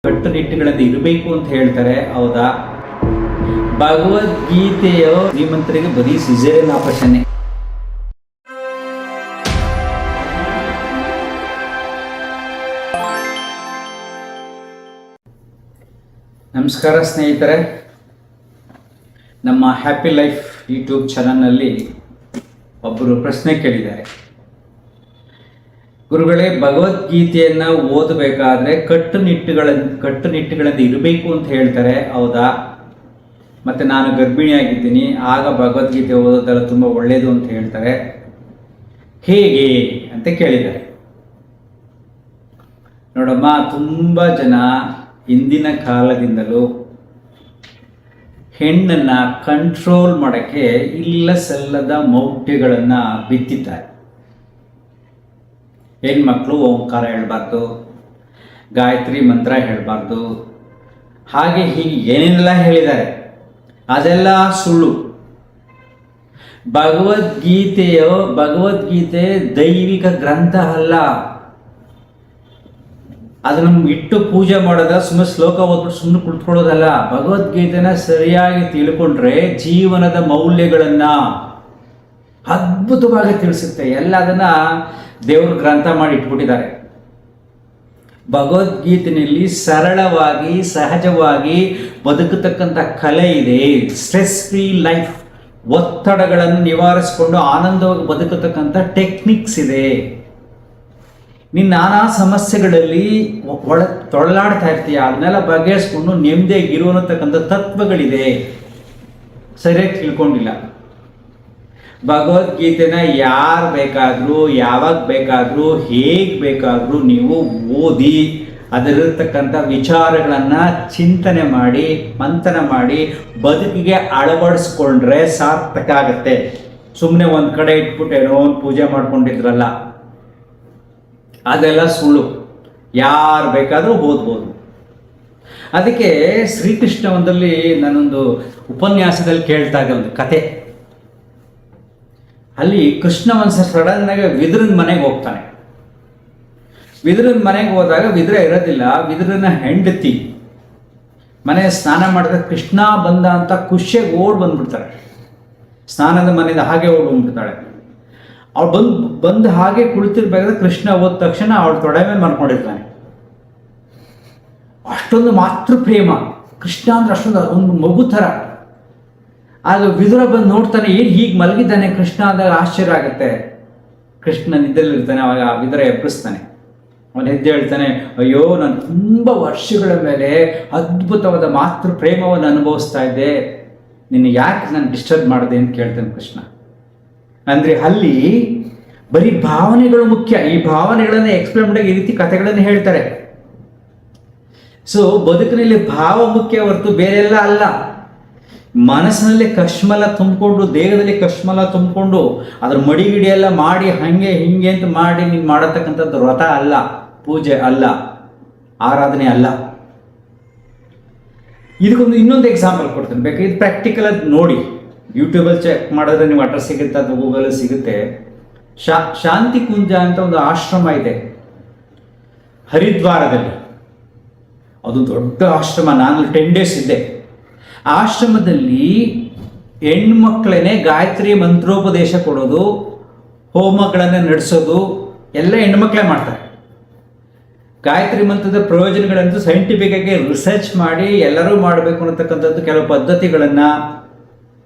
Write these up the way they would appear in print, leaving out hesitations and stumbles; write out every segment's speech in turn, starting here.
ಕಟ್ಟುನಿಟ್ಟುಗಳಲ್ಲಿ ಇರಬೇಕು ಅಂತ ಹೇಳ್ತಾರೆ, ಹೌದಾ? ಭಗವದ್ಗೀತೆಯು ಶ್ರೀಮಂತರಿಗೆ ಬರೀ ಸಿಸೇರಿಯನ್ ಆಪರೇಷನ್. ನಮಸ್ಕಾರ ಸ್ನೇಹಿತರೆ, ನಮ್ಮ ಹ್ಯಾಪಿ ಲೈಫ್ ಯೂಟ್ಯೂಬ್ ಚಾನಲ್ನಲ್ಲಿ ಒಬ್ಬರು ಪ್ರಶ್ನೆ ಕೇಳಿದ್ದಾರೆ. ಗುರುಗಳೇ, ಭಗವದ್ಗೀತೆಯನ್ನು ಓದಬೇಕಾದ್ರೆ ಕಟ್ಟುನಿಟ್ಟುಗಳಿಂದ ಇರಬೇಕು ಅಂತ ಹೇಳ್ತಾರೆ, ಹೌದಾ? ಮತ್ತು ನಾನು ಗರ್ಭಿಣಿಯಾಗಿದ್ದೀನಿ, ಆಗ ಭಗವದ್ಗೀತೆ ಓದೋದೆಲ್ಲ ತುಂಬ ಒಳ್ಳೆಯದು ಅಂತ ಹೇಳ್ತಾರೆ, ಹೇಗೆ ಅಂತ ಕೇಳಿದ್ದಾರೆ. ನೋಡಮ್ಮ, ತುಂಬ ಜನ ಹಿಂದಿನ ಕಾಲದಿಂದಲೂ ಹೆಣ್ಣನ್ನು ಕಂಟ್ರೋಲ್ ಮಾಡೋಕ್ಕೆ ಇಲ್ಲ ಸಲ್ಲದ ಮೌಢ್ಯಗಳನ್ನು ಬಿತ್ತಿದ್ದಾರೆ. ಹೆಣ್ಮಕ್ಳು ಓಂಕಾರ ಹೇಳಬಾರ್ದು, ಗಾಯತ್ರಿ ಮಂತ್ರ ಹೇಳಬಾರ್ದು, ಹಾಗೆ ಹೀಗೆ ಏನೇನೆಲ್ಲ ಹೇಳಿದ್ದಾರೆ, ಅದೆಲ್ಲ ಸುಳ್ಳು. ಭಗವದ್ಗೀತೆ ದೈವಿಕ ಗ್ರಂಥ ಅಲ್ಲ. ಅದನ್ನು ಇಟ್ಟು ಪೂಜೆ ಮಾಡೋದ, ಸುಮ್ಮನೆ ಶ್ಲೋಕ ಓದ್ಬಿಟ್ಟು ಸುಮ್ಮನೆ ಕುಳಿತುಕೊಳ್ಳೋದಲ್ಲ. ಭಗವದ್ಗೀತೆನ ಸರಿಯಾಗಿ ತಿಳ್ಕೊಂಡ್ರೆ ಜೀವನದ ಮೌಲ್ಯಗಳನ್ನು ಅದ್ಭುತವಾಗಿ ತಿಳಿಸುತ್ತೆ. ಎಲ್ಲ ಅದನ್ನು ದೇವರು ಗ್ರಂಥ ಮಾಡಿ ಇಟ್ಬಿಟ್ಟಿದ್ದಾರೆ. ಭಗವದ್ಗೀತೆಯಲ್ಲಿ ಸರಳವಾಗಿ ಸಹಜವಾಗಿ ಬದುಕತಕ್ಕಂಥ ಕಲೆ ಇದೆ. ಸ್ಟ್ರೆಸ್ ಫ್ರೀ ಲೈಫ್, ಒತ್ತಡಗಳನ್ನು ನಿವಾರಿಸಿಕೊಂಡು ಆನಂದವಾಗಿ ಬದುಕತಕ್ಕಂಥ ಟೆಕ್ನಿಕ್ಸ್ ಇದೆ. ನೀನು ನಾನಾ ಸಮಸ್ಯೆಗಳಲ್ಲಿ ತೊಳಲಾಡ್ತಾ ಇರ್ತೀಯ, ಅದನ್ನೆಲ್ಲ ಬಗೆಹರಿಸ್ಕೊಂಡು ನೆಮ್ಮದಿಯಾಗಿರು ಅನ್ನತಕ್ಕಂಥ ತತ್ವಗಳಿದೆ. ಸರಿಯಾಗಿ ತಿಳ್ಕೊಂಡಿಲ್ಲ. ಭಗವದ್ಗೀತೆನ ಯಾರು ಬೇಕಾದರೂ ಯಾವಾಗ ಬೇಕಾದರೂ ಹೇಗೆ ಬೇಕಾದರೂ ನೀವು ಓದಿ ಅದರತಕ್ಕಂಥ ವಿಚಾರಗಳನ್ನು ಚಿಂತನೆ ಮಾಡಿ ಮಂಥನ ಮಾಡಿ ಬದುಕಿಗೆ ಅಳವಡಿಸ್ಕೊಂಡ್ರೆ ಸಾರ್ಥಕ ಆಗುತ್ತೆ. ಸುಮ್ಮನೆ ಒಂದು ಕಡೆ ಇಟ್ಬಿಟ್ಟು ಏನೋ ಒಂದು ಪೂಜೆ ಮಾಡ್ಕೊಂಡಿದ್ರಲ್ಲ, ಅದೆಲ್ಲ ಸುಳ್ಳು. ಯಾರು ಬೇಕಾದರೂ ಓದ್ಬೋದು. ಅದಕ್ಕೆ ಶ್ರೀಕೃಷ್ಣ ಒಂದಲ್ಲಿ ನಾನೊಂದು ಉಪನ್ಯಾಸದಲ್ಲಿ ಕೇಳ್ತಾ ಇದ್ದೆ ಒಂದು ಕತೆ. ಅಲ್ಲಿ ಕೃಷ್ಣ ಒಂದು ಸಡನ್ನಾಗಿ ವಿದುರನ ಮನೆಗೆ ಹೋಗ್ತಾನೆ. ವಿದುರನ ಮನೆಗೆ ಹೋದಾಗ ವಿದುರ ಇರೋದಿಲ್ಲ. ವಿದುರನ ಹೆಂಡತಿ ಮನೆ ಸ್ನಾನ ಮಾಡಿದಾಗ ಕೃಷ್ಣ ಬಂದ ಅಂತ ಖುಷಿಯಾಗಿ ಓಡ್ ಬಂದ್ಬಿಡ್ತಾಳೆ. ಸ್ನಾನದ ಮನೆಯಿಂದ ಹಾಗೆ ಓಡ್ ಬಂದ್ಬಿಡ್ತಾಳೆ. ಅವಳು ಬಂದು ಹಾಗೆ ಕುಳಿತಿರ್ಬೇಕಾದ್ರೆ ಕೃಷ್ಣ ಹೋದ ತಕ್ಷಣ ಅವಳು ತೊಡೆ ಮೇಲೆ ಮಲ್ಕೊಂಡಿರ್ತಾನೆ. ಅಷ್ಟೊಂದು ಮಾತೃ ಪ್ರೇಮ. ಕೃಷ್ಣ ಅಂದ್ರೆ ಅಷ್ಟೊಂದು ಒಂದು ಮಗು ಥರ. ಆಗ ವಿದುರ ಬಂದು ನೋಡ್ತಾನೆ, ಏನು ಹೀಗೆ ಮಲಗಿದ್ದಾನೆ ಕೃಷ್ಣ ಅಂದಾಗ ಆಶ್ಚರ್ಯ ಆಗುತ್ತೆ. ಕೃಷ್ಣ ನಿದ್ದೆಯಲ್ಲಿರ್ತಾನೆ. ಅವಾಗ ಆ ವಿದುರ ಎಬ್ಬರಿಸ್ತಾನೆ. ಅವನು ಎದ್ದು ಹೇಳ್ತಾನೆ, ಅಯ್ಯೋ, ನಾನು ತುಂಬ ವರ್ಷಗಳ ಮೇಲೆ ಅದ್ಭುತವಾದ ಮಾತೃ ಪ್ರೇಮವನ್ನು ಅನುಭವಿಸ್ತಾ ಇದ್ದೆ, ನಿನ್ನ ಯಾಕೆ ನಾನು ಡಿಸ್ಟರ್ಬ್ ಮಾಡಿದೆ ಅಂತ ಕೇಳ್ತಾನೆ ಕೃಷ್ಣ. ಅಂದರೆ ಅಲ್ಲಿ ಬರೀ ಭಾವನೆಗಳು ಮುಖ್ಯ. ಈ ಭಾವನೆಗಳನ್ನು ಎಕ್ಸ್ಪ್ಲೇನ್ ಮಾಡೋಕೆ ಈ ರೀತಿ ಕಥೆಗಳನ್ನು ಹೇಳ್ತಾರೆ. ಸೊ ಬದುಕಿನಲ್ಲಿ ಭಾವ ಮುಖ್ಯ ಹೊರತು ಬೇರೆಲ್ಲ ಅಲ್ಲ. ಮನಸ್ಸಿನಲ್ಲಿ ಕಶ್ಮಲ ತುಂಬಿಕೊಂಡು, ದೇಹದಲ್ಲಿ ಕಶ್ಮಲ ತುಂಬಿಕೊಂಡು ಅದ್ರ ಮಡಿಗಿಡಿ ಎಲ್ಲ ಮಾಡಿ ಹಾಗೆ ಹಿಂಗೆ ಅಂತ ಮಾಡಿ ನೀನು ಮಾಡತಕ್ಕಂಥದ್ದು ವ್ರತ ಅಲ್ಲ, ಪೂಜೆ ಅಲ್ಲ, ಆರಾಧನೆ ಅಲ್ಲ. ಇದಕ್ಕೊಂದು ಇನ್ನೊಂದು ಎಕ್ಸಾಂಪಲ್ ಕೊಡ್ತೀನಿ, ಬೇಕು ಇದು ಪ್ರಾಕ್ಟಿಕಲ್ ಆಗಿ ನೋಡಿ. ಯೂಟ್ಯೂಬಲ್ಲಿ ಚೆಕ್ ಮಾಡಿದ್ರೆ ನೀವು ಅಡ್ರೆಸ್ ಸಿಗುತ್ತೆ, ಅದು ಗೂಗಲಲ್ಲಿ ಸಿಗುತ್ತೆ. ಶಾಂತಿ ಕುಂಜ ಅಂತ ಒಂದು ಆಶ್ರಮ ಇದೆ ಹರಿದ್ವಾರದಲ್ಲಿ. ಅದು ದೊಡ್ಡ ಆಶ್ರಮ. ನಾನು 10 days ಇದ್ದೆ. ಆಶ್ರಮದಲ್ಲಿ ಹೆಣ್ಮಕ್ಳೇ ಗಾಯತ್ರಿ ಮಂತ್ರೋಪದೇಶ ಕೊಡೋದು, ಹೋಮಗಳನ್ನು ನಡೆಸೋದು ಎಲ್ಲ ಹೆಣ್ಮಕ್ಳೇ ಮಾಡ್ತಾರೆ. ಗಾಯತ್ರಿ ಮಂತ್ರದ ಪ್ರಯೋಜನಗಳಂತೂ ಸೈಂಟಿಫಿಕ್ ಆಗಿ ರಿಸರ್ಚ್ ಮಾಡಿ ಎಲ್ಲರೂ ಮಾಡಬೇಕು ಅನ್ನತಕ್ಕಂಥದ್ದು ಕೆಲವು ಪದ್ಧತಿಗಳನ್ನು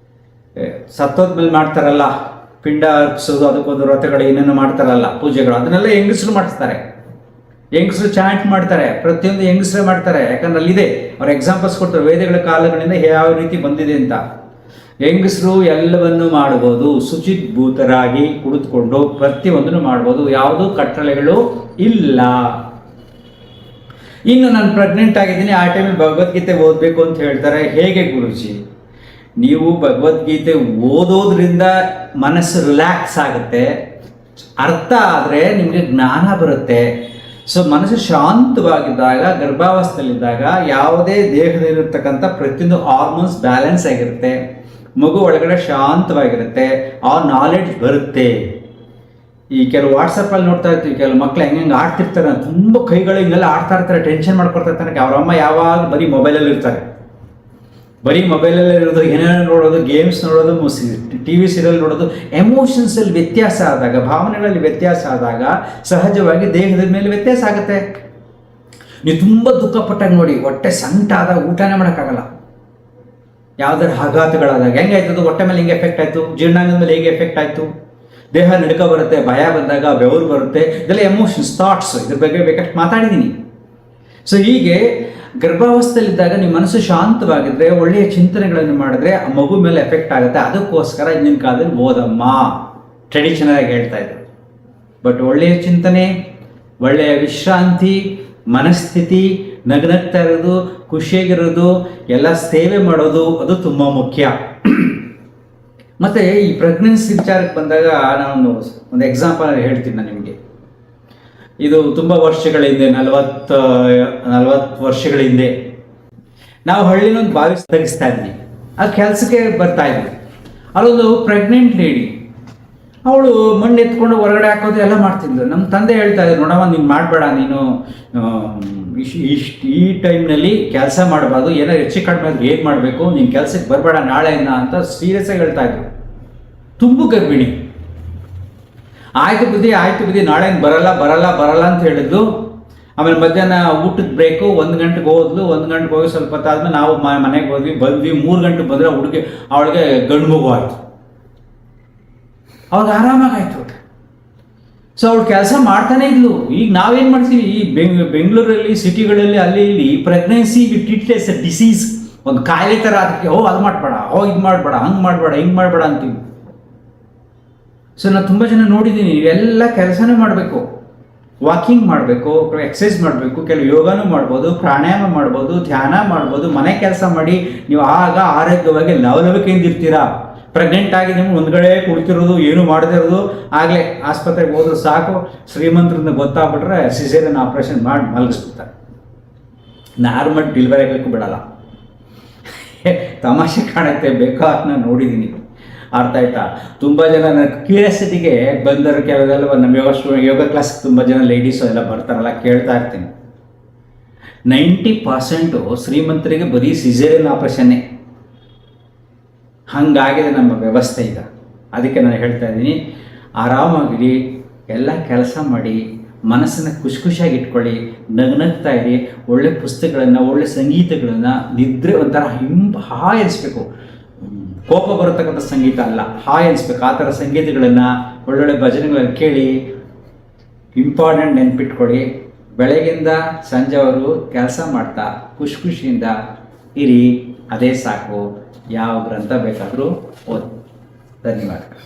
ಸತ್ತೋದ್ಮೇಲೆ ಮಾಡ್ತಾರಲ್ಲ, ಪಿಂಡ ಅರ್ಪಿಸೋದು, ಅದಕ್ಕೊಂದು ವ್ರತಗಳು ಏನೇನು ಮಾಡ್ತಾರಲ್ಲ, ಪೂಜೆಗಳು, ಅದನ್ನೆಲ್ಲ ಹೆಂಗಸರು ಮಾಡಿಸ್ತಾರೆ. ಹೆಂಗಸರು ಚಾಂಟ್ ಮಾಡ್ತಾರೆ, ಪ್ರತಿಯೊಂದು ಹೆಂಗಸರೇ ಮಾಡ್ತಾರೆ. ಯಾಕಂದ್ರೆ ಅಲ್ಲಿದೆ, ಅವ್ರು ಎಕ್ಸಾಂಪಲ್ಸ್ ಕೊಡ್ತಾರೆ ವೇದಗಳ ಕಾಲಗಳಿಂದ ಯಾವ ರೀತಿ ಬಂದಿದೆ ಅಂತ. ಹೆಂಗಸರು ಎಲ್ಲವನ್ನೂ ಮಾಡ್ಬೋದು, ಶುಚಿಭೂತರಾಗಿ ಕುಳಿತುಕೊಂಡು ಪ್ರತಿಯೊಂದನ್ನು ಮಾಡ್ಬೋದು, ಯಾವುದೂ ಕಟ್ಟಳೆಗಳು ಇಲ್ಲ. ಇನ್ನು ನಾನು ಪ್ರೆಗ್ನೆಂಟ್ ಆಗಿದ್ದೀನಿ, ಆ ಟೈಮಲ್ಲಿ ಭಗವದ್ಗೀತೆ ಓದಬೇಕು ಅಂತ ಹೇಳ್ತಾರೆ. ಹೇಗೆ ಗುರುಜಿ? ನೀವು ಭಗವದ್ಗೀತೆ ಓದೋದ್ರಿಂದ ಮನಸ್ಸು ರಿಲ್ಯಾಕ್ಸ್ ಆಗುತ್ತೆ, ಅರ್ಥ ಆದರೆ ನಿಮಗೆ ಜ್ಞಾನ ಬರುತ್ತೆ. ಸೊ ಮನಸ್ಸು ಶಾಂತವಾಗಿದ್ದಾಗ, ಗರ್ಭಾವಸ್ಥೆಯಲ್ಲಿದ್ದಾಗ ಯಾವುದೇ ದೇಹದಲ್ಲಿರ್ತಕ್ಕಂಥ ಪ್ರತಿಯೊಂದು ಹಾರ್ಮೋನ್ಸ್ ಬ್ಯಾಲೆನ್ಸ್ ಆಗಿರುತ್ತೆ, ಮಗು ಒಳಗಡೆ ಶಾಂತವಾಗಿರುತ್ತೆ, ಆ ನಾಲೆಡ್ಜ್ ಬರುತ್ತೆ. ಈ ಕೆಲವು ವಾಟ್ಸಪ್ಪಲ್ಲಿ ನೋಡ್ತಾ ಇರ್ತೀವಿ, ಕೆಲವು ಮಕ್ಳು ಹೆಂಗೆ ಆಡ್ತಿರ್ತಾರೆ, ತುಂಬ ಕೈಗಳು ಹಿಂಗೆಲ್ಲ ಆಡ್ತಾ ಇರ್ತಾರೆ, ಟೆನ್ಷನ್ ಮಾಡ್ಕೊಳ್ತಾ ಅವ್ರ ಅಮ್ಮ ಯಾವಾಗ ಬರೀ ಮೊಬೈಲಲ್ಲಿ ಇರ್ತಾರೆ, ಬರೀ ಮೊಬೈಲಲ್ಲೇ ಇರೋದು, ಏನೇನೋ ನೋಡೋದು, ಗೇಮ್ಸ್ ನೋಡೋದು, ಟಿ ವಿ ಸೀರಿಯಲ್ ನೋಡೋದು. ಎಮೋಷನ್ಸಲ್ಲಿ ವ್ಯತ್ಯಾಸ ಆದಾಗ, ಭಾವನೆಗಳಲ್ಲಿ ವ್ಯತ್ಯಾಸ ಆದಾಗ ಸಹಜವಾಗಿ ದೇಹದ ಮೇಲೆ ವ್ಯತ್ಯಾಸ ಆಗುತ್ತೆ. ನೀವು ತುಂಬ ದುಃಖಪಟ್ಟಾಗ ನೋಡಿ, ಹೊಟ್ಟೆ ಸಂಕಟ ಆದಾಗ ಊಟನೇ ಮಾಡೋಕ್ಕಾಗಲ್ಲ. ಯಾವ್ದಾರು ಆಘಾತಗಳಾದಾಗ ಹೆಂಗಾಯ್ತದು, ಹೊಟ್ಟೆ ಮೇಲೆ ಹೆಂಗೆ ಎಫೆಕ್ಟ್ ಆಯಿತು, ಜೀರ್ಣಾಂಗದ ಮೇಲೆ ಹೇಗೆ ಎಫೆಕ್ಟ್ ಆಯಿತು, ದೇಹ ನಡುಕ ಬರುತ್ತೆ, ಭಯ ಬಂದಾಗ ಬೆವರು ಬರುತ್ತೆ, ಇದೆಲ್ಲ ಎಮೋಷನ್ಸ್, ಥಾಟ್ಸ್. ಇದ್ರ ಬಗ್ಗೆ ಬೇಕಷ್ಟು ಮಾತಾಡಿದ್ದೀನಿ. ಸೊ ಹೀಗೆ ಗರ್ಭಾವಸ್ಥೆಯಲ್ಲಿದ್ದಾಗ ನಿಮ್ಮ ಮನಸ್ಸು ಶಾಂತವಾಗಿದ್ದರೆ, ಒಳ್ಳೆಯ ಚಿಂತನೆಗಳನ್ನು ಮಾಡಿದ್ರೆ ಆ ಮಗು ಮೇಲೆ ಎಫೆಕ್ಟ್ ಆಗುತ್ತೆ. ಅದಕ್ಕೋಸ್ಕರ ಇಂದಿನ ಕಾಲದಲ್ಲಿ ಓದಮ್ಮ ಟ್ರೆಡಿಷನಲ್ ಆಗಿ ಹೇಳ್ತಾ ಇದ್ರು. ಬಟ್ ಒಳ್ಳೆಯ ಚಿಂತನೆ, ಒಳ್ಳೆಯ ವಿಶ್ರಾಂತಿ, ಮನಸ್ಥಿತಿ, ನಗ್ನಗ್ತಾ ಇರೋದು, ಖುಷಿಯಾಗಿರೋದು, ಎಲ್ಲ ಸೇವೆ ಮಾಡೋದು, ಅದು ತುಂಬ ಮುಖ್ಯ. ಮತ್ತು ಈ ಪ್ರೆಗ್ನೆನ್ಸಿ ವಿಚಾರಕ್ಕೆ ಬಂದಾಗ ನಾನು ಒಂದು ಎಕ್ಸಾಂಪಲ್ ಹೇಳ್ತೀನಿ ನಾನು ನಿಮಗೆ. ಇದು ತುಂಬ ವರ್ಷಗಳ ಹಿಂದೆ, 40 ವರ್ಷಗಳ ಹಿಂದೆ ನಾವು ಹಳ್ಳಿನೊಂದು ಬಾವಿ ತೆಗಿಸ್ತಾ ಇದ್ವಿ. ಆ ಕೆಲಸಕ್ಕೆ ಬರ್ತಾ ಇದ್ವಿ. ಅಲ್ಲೊಂದು ಪ್ರೆಗ್ನೆಂಟ್ ಲೇಡಿ, ಅವಳು ಮಣ್ಣು ಎತ್ಕೊಂಡು ಹೊರಗಡೆ ಹಾಕೋದು ಎಲ್ಲ ಮಾಡ್ತಿದ್ಲು. ನಮ್ಮ ತಂದೆ ಹೇಳ್ತಾ ಇದ್ರು, ನೋಡಮ್ಮ ನೀನು ಮಾಡಬೇಡ, ನೀನು ಈ ಟೈಮ್ನಲ್ಲಿ ಕೆಲಸ ಮಾಡಬಾರ್ದು, ಏನಾದ್ರು ಹೆಚ್ಚು ಕಡಿಮೆ ಆದ್ರೆ ಏನು ಮಾಡಬೇಕು, ನೀನು ಕೆಲಸಕ್ಕೆ ಬರಬೇಡ ನಾಳೆಯಿಂದ ಅಂತ ಸೀರಿಯಸ್ ಆಗಿ ಹೇಳ್ತಾ ಇದ್ರು. ತುಂಬು ಗರ್ಭಿಣಿ. ಆಯ್ತು ಬುದ್ಧಿ ನಾಳೆ ಬರಲ್ಲ ಅಂತ ಹೇಳಿದ್ಲು. ಆಮೇಲೆ ಮಧ್ಯಾಹ್ನ ಊಟದ ಬ್ರೇಕು, 1 ಗಂಟೆಗೆ ಹೋದ್ಲು. 1 ಗಂಟೆಗೆ ಹೋಗಿ ಸ್ವಲ್ಪ ಹೊತ್ತಾದ್ಮೇಲೆ ನಾವು ಮನೆಗೆ ಬಂದ್ವಿ. 3 ಗಂಟೆಗೆ ಬಂದರೆ ಅವಳಿಗೆ ಗಂಡು ಮಗು ಆಯಿತು. ಅವಾಗ ಆರಾಮಾಗಾಯ್ತು. ಸೊ ಅವಳು ಕೆಲಸ ಮಾಡ್ತಾನೆ ಇದ್ಲು. ಈಗ ನಾವೇನು ಮಾಡ್ತೀವಿ, ಈ ಬೆಂಗಳೂರಲ್ಲಿ, ಸಿಟಿಗಳಲ್ಲಿ, ಅಲ್ಲಿ ಇಲ್ಲಿ pregnancy treat as a disease, ಒಂದು ಕಾಯಿಲೆ ಥರ. ಅದಕ್ಕೆ ಅದು ಮಾಡಬೇಡ, ಇದು ಮಾಡಬೇಡ, ಹಂಗೆ ಮಾಡಬೇಡ, ಹಿಂಗೆ ಮಾಡಬೇಡ ಅಂತೀವಿ. ಸೊ ನಾನು ತುಂಬ ಜನ ನೋಡಿದ್ದೀನಿ, ಇವೆಲ್ಲ ಕೆಲಸನೂ ಮಾಡಬೇಕು, ವಾಕಿಂಗ್ ಮಾಡಬೇಕು, ಎಕ್ಸಸೈಸ್ ಮಾಡಬೇಕು, ಕೆಲವು ಯೋಗನೂ ಮಾಡ್ಬೋದು, ಪ್ರಾಣಾಯಾಮ ಮಾಡ್ಬೋದು, ಧ್ಯಾನ ಮಾಡ್ಬೋದು, ಮನೆ ಕೆಲಸ ಮಾಡಿ ನೀವು ಆಗ ಆರೋಗ್ಯವಾಗಿ ಲವಲವಿಕೆಯಿಂದ ಇರ್ತೀರಾ. ಪ್ರೆಗ್ನೆಂಟ್ ಆಗಿ ನಿಮ್ಗೆ ಒಂದ್ಗಡೆ ಕುಳಿತಿರೋದು, ಏನು ಮಾಡದೇ ಇರೋದು, ಆಗಲೇ ಆಸ್ಪತ್ರೆಗೆ ಹೋದ್ರು ಸಾಕು, ಶ್ರೀಮಂತರಿಂದ ಗೊತ್ತಾಗ್ಬಿಟ್ರೆ ಸಿಸೇರಿಯನ್ ಆಪ್ರೇಷನ್ ಮಾಡಿ ಮಲಗಿಸ್ಬಿಡ್ತಾರೆ. ನಾರ್ಮಲ್ ಡೆಲಿವರಿ ಆಗಲಿಕ್ಕೂ ಬಿಡಲ್ಲ. ತಮಾಷೆ ಕಾಣುತ್ತೆ, ಬೇಕಾದ ನೋಡಿದ್ದೀನಿ. ಅರ್ಥ ಆಯ್ತಾ? ತುಂಬ ಜನ ನನ್ನ ಕ್ಯೂರಿಯಾಸಿಟಿಗೆ ಬಂದರು. ಕೆಲವೆಲ್ಲ ನಮ್ಮ ಯೋಗ ಕ್ಲಾಸ್ಗೆ ತುಂಬ ಜನ ಲೇಡೀಸು ಎಲ್ಲ ಬರ್ತಾರಲ್ಲ, ಕೇಳ್ತಾ ಇರ್ತೀನಿ. 90% ಶ್ರೀಮಂತರಿಗೆ ಬರೀ ಸಿಸೇರಿಯನ್ ಆಪ್ರೇಷನ್ನೇ. ಹಾಗಾಗಿದೆ ನಮ್ಮ ವ್ಯವಸ್ಥೆ ಈಗ. ಅದಕ್ಕೆ ನಾನು ಹೇಳ್ತಾ ಇದ್ದೀನಿ, ಆರಾಮಾಗಿರಿ, ಎಲ್ಲ ಕೆಲಸ ಮಾಡಿ, ಮನಸ್ಸನ್ನು ಖುಷಿಯಾಗಿ ಇಟ್ಕೊಳ್ಳಿ, ನಗ್ನಗ್ತಾ ಇರಿ, ಒಳ್ಳೆ ಪುಸ್ತಕಗಳನ್ನು, ಒಳ್ಳೆ ಸಂಗೀತಗಳನ್ನು, ನಿದ್ರೆ ಒಂಥರ ಹಾಯ್ ಅನಿಸ್ಬೇಕು. ಕೋಪ ಬರತಕ್ಕಂಥ ಸಂಗೀತ ಅಲ್ಲ, ಹಾಯ್ ಅನಿಸ್ಬೇಕು. ಆ ಥರ ಸಂಗೀತಗಳನ್ನು, ಒಳ್ಳೊಳ್ಳೆ ಭಜನೆಗಳನ್ನು ಕೇಳಿ, ಇಂಪಾರ್ಟೆಂಟ್ ನೆನ್ಪಿಟ್ಕೊಳ್ಳಿ. ಬೆಳಗಿಂದ ಸಂಜೆವರು ಕೆಲಸ ಮಾಡ್ತಾ ಖುಷಿಯಿಂದ ಇರಿ, ಅದೇ ಸಾಕು. ಯಾವ ಗ್ರಂಥ ಬೇಕಾದರೂ ಓದಿ. ಧನ್ಯವಾದಗಳು.